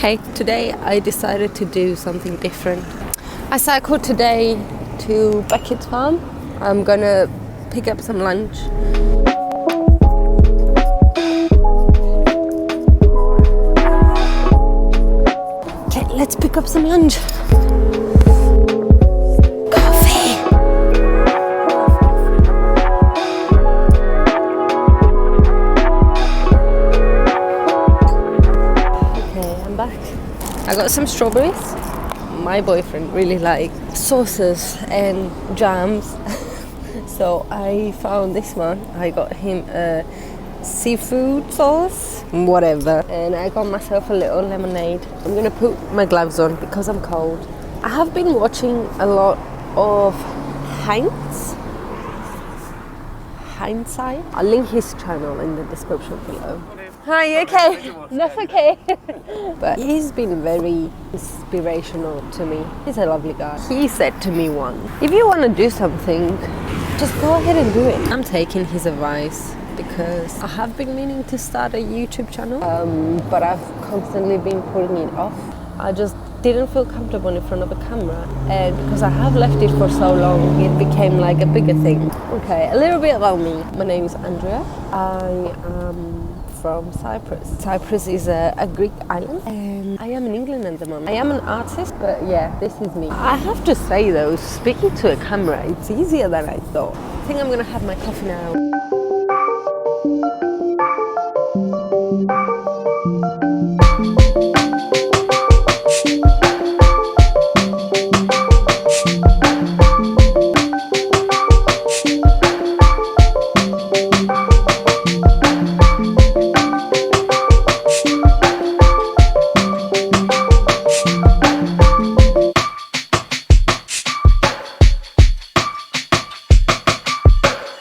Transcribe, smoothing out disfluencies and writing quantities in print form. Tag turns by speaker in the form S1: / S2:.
S1: Hey, today I decided to do something different. I cycled today to Beckett's farm. I'm gonna pick up some lunch. Okay, let's pick up some lunch. Coffee! Okay, I'm back. I got some strawberries. My boyfriend really likes sauces and jams. So I found this one. I got him a seafood sauce, whatever. And I got myself a little lemonade. I'm gonna put my gloves on because I'm cold. I have been watching a lot of Hindsight. I'll link his channel in the description below. Hi, you okay? That's okay. But he's been very inspirational to me. He's a lovely guy. He said to me once, if you want to do something, just go ahead and do it. I'm taking his advice because I have been meaning to start a YouTube channel, but I've constantly been putting it off. I just didn't feel comfortable in front of a camera, and because I have left it for so long, it became like a bigger thing. Okay, a little bit about me. My name is Andrea. I am from Cyprus. Cyprus is a Greek island, and I am in England at the moment. I am an artist, but yeah, this is me. I have to say though, speaking to a camera, it's easier than I thought. I think I'm gonna have my coffee now.